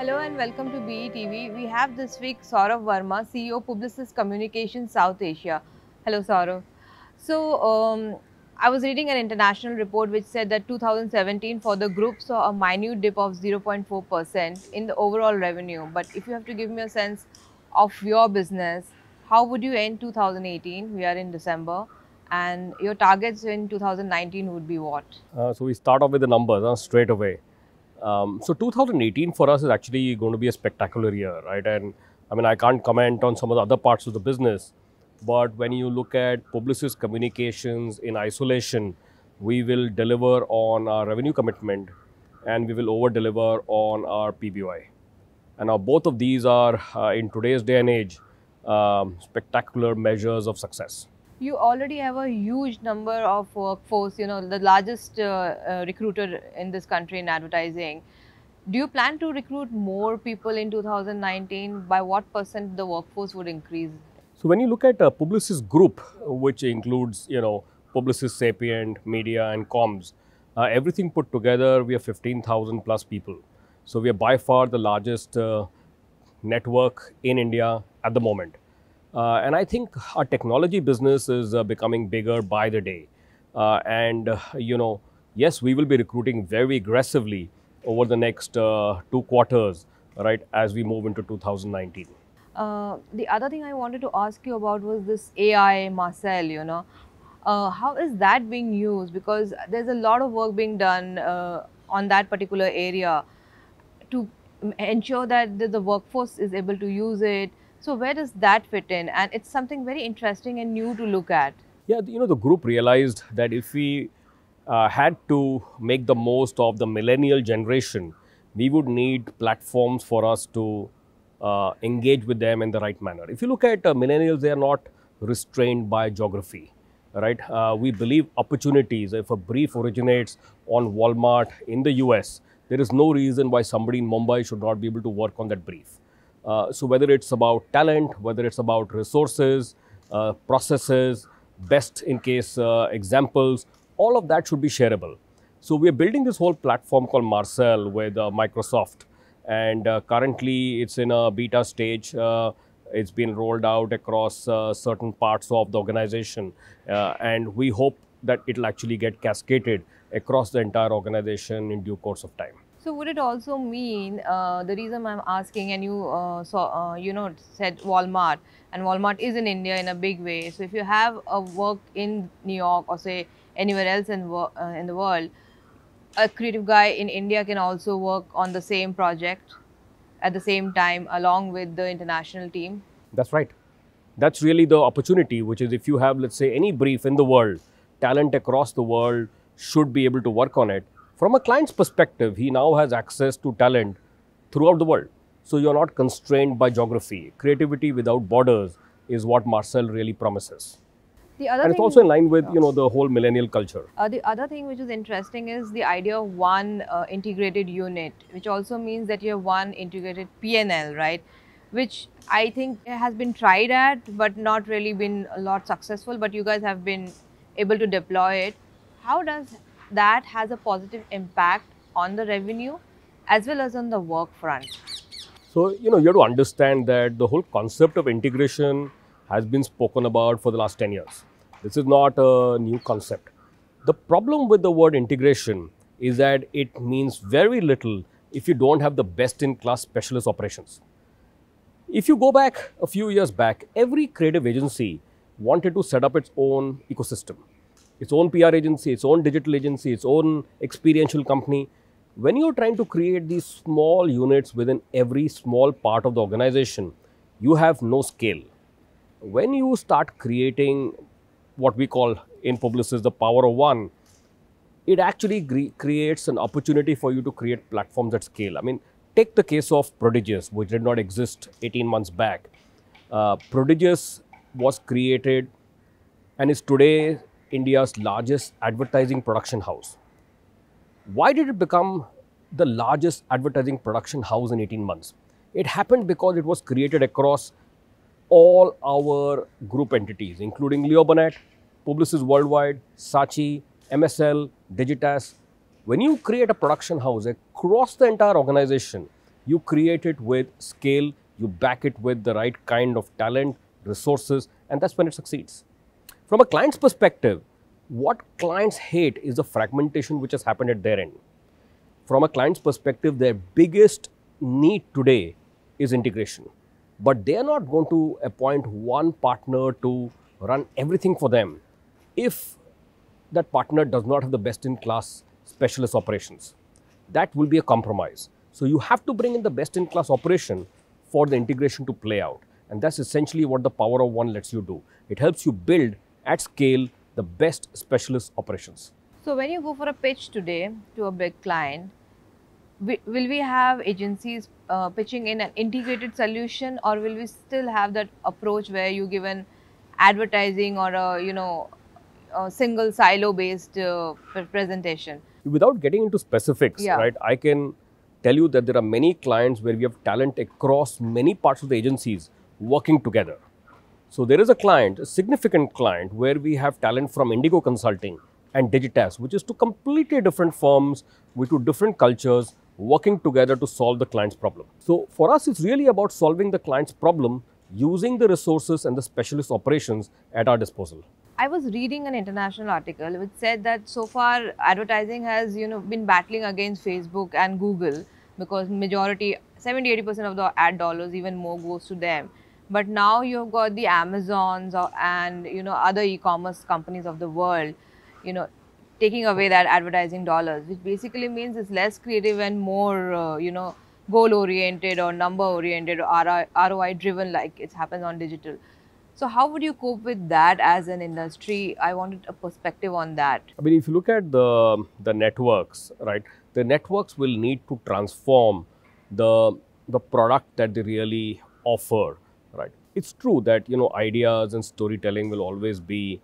Hello and welcome to BE We have this week Saurabh Varma, CEO Publicis Communications South Asia. Hello Saurabh. I was reading an international report which said that 2017 for the group saw a minute dip of 0.4% in the overall revenue. But if you have to give me a sense of your business, how would you end 2018? We are in December. And your targets in 2019 would be what? So we start off with the numbers straight away. So 2018 for us is actually going to be a spectacular year, right? And I mean, I can't comment on some of the other parts of the business, but when you look at Publicis Communications in isolation, we will deliver on our revenue commitment and we will over-deliver on our PBY. And now both of these are, in today's day and age, spectacular measures of success. You already have a huge number of workforce, the largest recruiter in this country in advertising. Do you plan to recruit more people in 2019? By what percent the workforce would increase? So when you look at Publicis Group, which includes, Publicis Sapient, Media and Comms, everything put together, we have 15,000 plus people. So we are by far the largest network in India at the moment. And I think our technology business is becoming bigger by the day. Yes, we will be recruiting very aggressively over the next 2 quarters, right, as we move into 2019. The other thing I wanted to ask you about was this AI Marcel, how is that being used? Because there's a lot of work being done on that particular area to ensure that the workforce is able to use it. So where does that fit in? And it's something very interesting and new to look at. Yeah, the group realized that if we had to make the most of the millennial generation, we would need platforms for us to engage with them in the right manner. If you look at millennials, they are not restrained by geography, right? We believe opportunities. If a brief originates on Walmart in the US, there is no reason why somebody in Mumbai should not be able to work on that brief. So whether it's about talent, whether it's about resources, processes, best in case examples, all of that should be shareable. So we are building this whole platform called Marcel with Microsoft, and currently it's in a beta stage. It's been rolled out across certain parts of the organization, and we hope that it'll actually get cascaded across the entire organization in due course of time. So would it also mean, the reason I'm asking, and you said Walmart, and Walmart is in India in a big way. So if you have a work in New York or say anywhere else in the world, a creative guy in India can also work on the same project at the same time along with the international team? That's right. That's really the opportunity, which is if you have, let's say, any brief in the world, talent across the world should be able to work on it. From a client's perspective, he now has access to talent throughout the world. So you're not constrained by geography. Creativity without borders is what Marcel really promises. And it's also in line with, the whole millennial culture. The other thing which is interesting is the idea of one integrated unit, which also means that you have one integrated P&L, right? Which I think has been tried at, but not really been a lot successful, but you guys have been able to deploy it. How does that has a positive impact on the revenue as well as on the work front? So, you have to understand that the whole concept of integration has been spoken about for the last 10 years. This is not a new concept. The problem with the word integration is that it means very little if you don't have the best-in-class specialist operations. If you go back a few years back, every creative agency wanted to set up its own ecosystem. Its own PR agency, its own digital agency, its own experiential company. When you're trying to create these small units within every small part of the organization, you have no scale. When you start creating what we call in Publicis the power of one, it actually creates an opportunity for you to create platforms at scale. I mean, take the case of Prodigious, which did not exist 18 months back. Prodigious was created and is today India's largest advertising production house. Why did it become the largest advertising production house in 18 months? It happened because it was created across all our group entities, including Leo Burnett, Publicis Worldwide, Saatchi, MSL, Digitas. When you create a production house across the entire organization, You create it with scale, you back it with the right kind of talent, resources, and that's when it succeeds. From a client's perspective, what clients hate is the fragmentation which has happened at their end. From a client's perspective, their biggest need today is integration. But they are not going to appoint one partner to run everything for them if that partner does not have the best in class specialist operations. That will be a compromise. So you have to bring in the best in class operation for the integration to play out. And that's essentially what the power of one lets you do. It helps you build at scale the best specialist operations. So when you go for a pitch today to a big client, will we have agencies pitching in an integrated solution, or will we still have that approach where you give an advertising or a single silo based presentation? Without getting into specifics, Yeah. right, I can tell you that there are many clients where we have talent across many parts of the agencies working together. So there is a client, a significant client, where we have talent from Indigo Consulting and Digitas, which is two completely different firms with two different cultures working together to solve the client's problem. So for us, it's really about solving the client's problem using the resources and the specialist operations at our disposal. I was reading an international article which said that so far advertising has been battling against Facebook and Google, because majority 70-80% of the ad dollars, even more, goes to them. But now you've got the Amazons and other e-commerce companies of the world, you know taking away that advertising dollars, which basically means it's less creative and more goal oriented or number oriented or ROI driven, like it happens on digital. So how would you cope with that as an industry? I wanted a perspective on that. I mean, if you look at the networks, right, the networks will need to transform the product that they really offer, right. It's true that ideas and storytelling will always be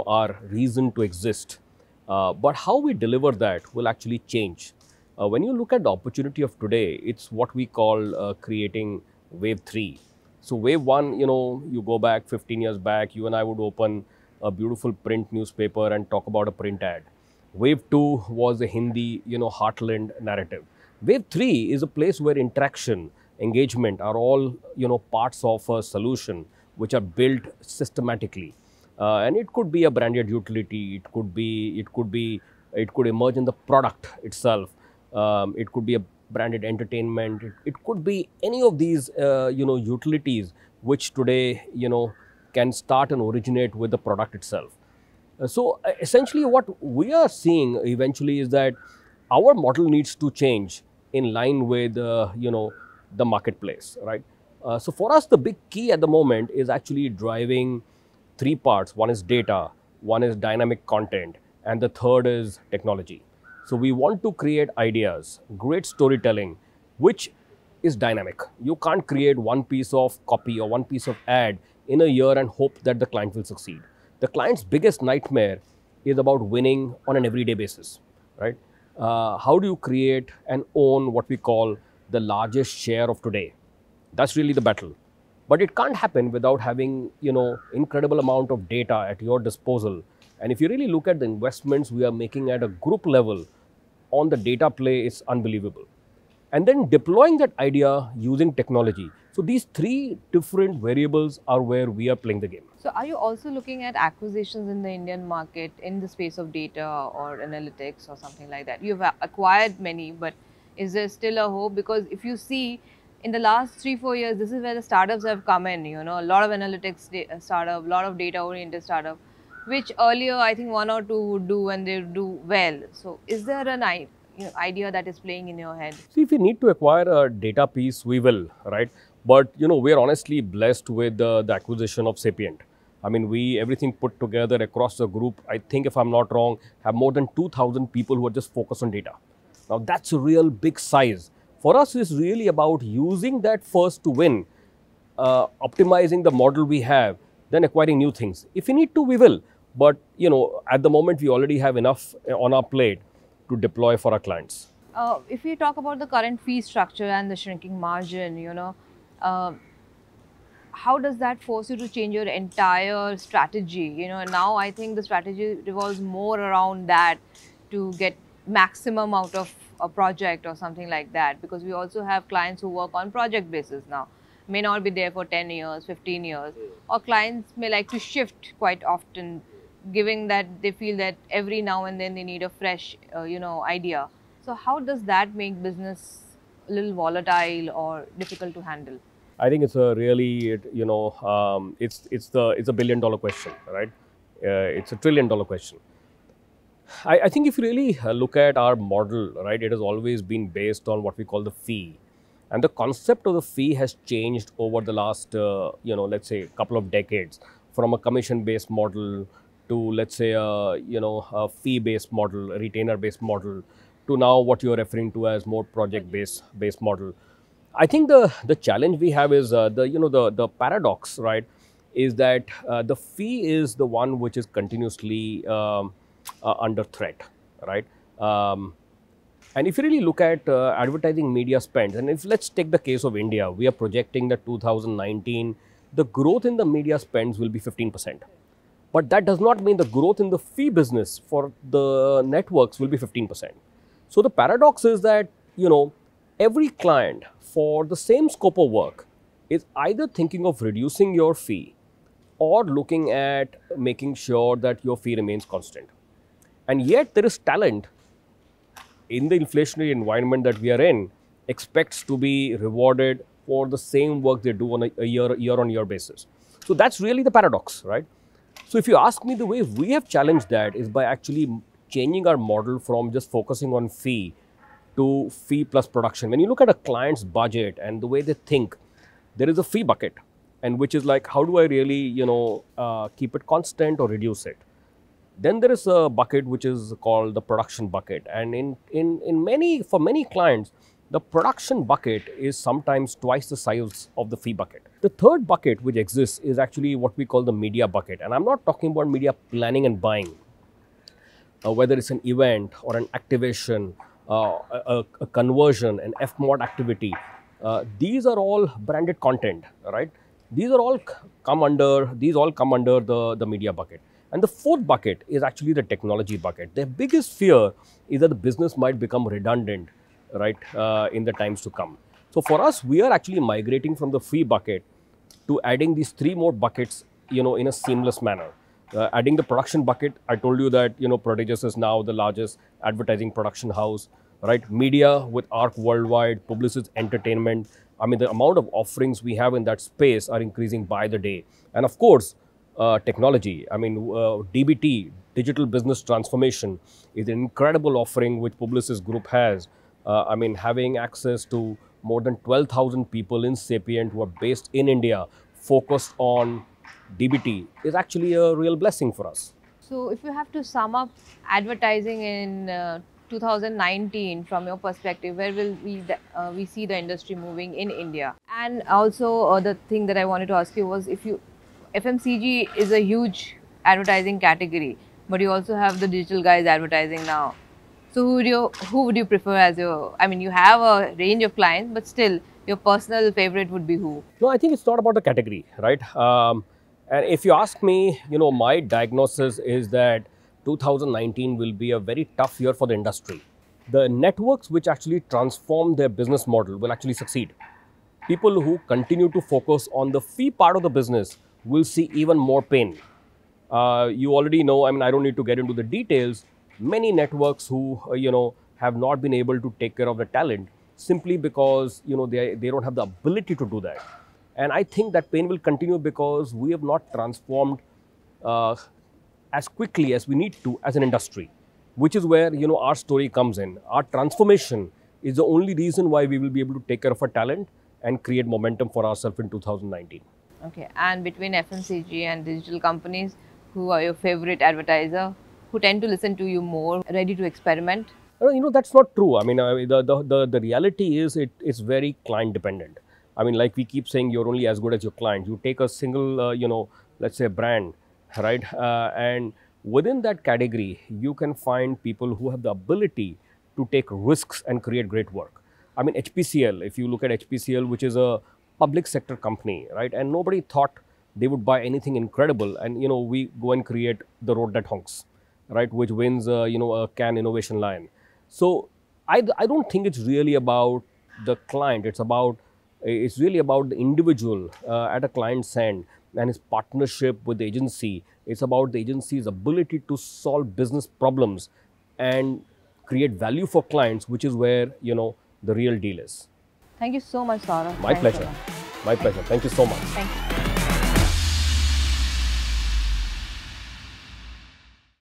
our reason to exist, but how we deliver that will actually change. When you look at the opportunity of today, it's what we call creating wave 3. So wave 1, you go back 15 years back, you and I would open a beautiful print newspaper and talk about a print ad. Wave 2 was a Hindi, heartland narrative. Wave 3 is a place where interaction, engagement are all, parts of a solution which are built systematically. And it could be a branded utility, it could emerge in the product itself. It could be a branded entertainment. It could be any of these, utilities which today, can start and originate with the product itself. So essentially what we are seeing eventually is that our model needs to change in line with, the marketplace, right? So for us, the big key at the moment is actually driving 3 parts. One is data, one is dynamic content, and the third is technology. So we want to create ideas, great storytelling, which is dynamic. You can't create one piece of copy or one piece of ad in a year and hope that the client will succeed. The client's biggest nightmare is about winning on an everyday basis, right? How do you create and own what we call the largest share of today? That's really the battle. But it can't happen without having, incredible amount of data at your disposal. And if you really look at the investments we are making at a group level on the data play, it's unbelievable. And then deploying that idea using technology. So these 3 different variables are where we are playing the game. So are you also looking at acquisitions in the Indian market in the space of data or analytics or something like that? You've acquired many, but is there still a hope? Because if you see, in the last 3-4 years, this is where the startups have come in, a lot of analytics startup, a lot of data oriented startup, which earlier I think 1 or 2 would do and they do well. So is there an idea that is playing in your head? See, if we need to acquire a data piece, we will, right? But, we're honestly blessed with the acquisition of Sapient. I mean, everything put together across the group, I think if I'm not wrong, have more than 2,000 people who are just focused on data. Now, that's a real big size. For us, it's really about using that first to win, optimizing the model we have, then acquiring new things. If we need to, we will. But, at the moment, we already have enough on our plate to deploy for our clients. If we talk about the current fee structure and the shrinking margin, how does that force you to change your entire strategy? Now I think the strategy revolves more around that to get maximum out of a project or something like that, because we also have clients who work on project basis now, may not be there for 10 years, 15 years, or clients may like to shift quite often, giving that they feel that every now and then they need a fresh, idea. So how does that make business a little volatile or difficult to handle? I think it's a really, it's a billion-dollar question, right? It's a trillion-dollar question. I think if you really look at our model, right, it has always been based on what we call the fee. And the concept of the fee has changed over the last, let's say, couple of decades, from a commission-based model to, let's say, a fee-based model, a retainer-based model, to now what you're referring to as more project-based model. I think the challenge we have is the paradox, right, is that the fee is the one which is continuously under threat, right? And if you really look at advertising media spends, and if let's take the case of India, we are projecting that 2019, the growth in the media spends will be 15%. But that does not mean the growth in the fee business for the networks will be 15%. So the paradox is that, every client for the same scope of work is either thinking of reducing your fee or looking at making sure that your fee remains constant. And yet there is talent in the inflationary environment that we are in, expects to be rewarded for the same work they do on a year-on-year basis. So that's really the paradox, right? So if you ask me, the way we have challenged that is by actually changing our model from just focusing on fee to fee plus production. When you look at a client's budget and the way they think, there is a fee bucket, and which is like, how do I really, keep it constant or reduce it? Then there is a bucket which is called the production bucket, and for many clients, the production bucket is sometimes twice the size of the fee bucket. The third bucket which exists is actually what we call the media bucket, and I'm not talking about media planning and buying, whether it's an event or an activation, a conversion, an FMOD activity. These are all branded content, right? These all come under the media bucket. And the fourth bucket is actually the technology bucket. Their biggest fear is that the business might become redundant, right, in the times to come. So for us, we are actually migrating from the fee bucket to adding these three more buckets, in a seamless manner. Adding the production bucket, I told you that, Prodigious is now the largest advertising production house, right? Media with Arc Worldwide, Publicis Entertainment. I mean, the amount of offerings we have in that space are increasing by the day. And of course, technology. I mean, DBT, Digital Business Transformation, is an incredible offering which Publicis Group has. Having access to more than 12,000 people in Sapient who are based in India, focused on DBT, is actually a real blessing for us. So if you have to sum up advertising in 2019 from your perspective, where will we see the industry moving in India? And also the thing that I wanted to ask you was, FMCG is a huge advertising category, but you also have the digital guys advertising now. So who would you prefer as your, you have a range of clients, but still your personal favorite would be who? No, I think it's not about the category, right? And if you ask me, my diagnosis is that 2019 will be a very tough year for the industry. The networks which actually transform their business model will actually succeed. People who continue to focus on the fee part of the business will see even more pain. You already know, I don't need to get into the details. Many networks who, have not been able to take care of the talent simply because, they don't have the ability to do that. And I think that pain will continue because we have not transformed as quickly as we need to as an industry, which is where, our story comes in. Our transformation is the only reason why we will be able to take care of our talent and create momentum for ourselves in 2019. Okay, and between FMCG and digital companies, who are your favorite advertiser, who tend to listen to you more, ready to experiment? That's not true. The reality is it's very client dependent. Like we keep saying, you're only as good as your client. You take a single, let's say brand, right? And within that category, you can find people who have the ability to take risks and create great work. HPCL, if you look at HPCL, which is a public sector company, right? And nobody thought they would buy anything incredible. And, we go and create the road that honks, right? Which wins, a Cannes Innovation Lion. So I don't think it's really about the client. It's really about the individual at a client's end and his partnership with the agency. It's about the agency's ability to solve business problems and create value for clients, which is where the real deal is. Thank you so much, Saurabh. My Thanks a pleasure. lot. My Thank pleasure. Thank you so much. Thank you.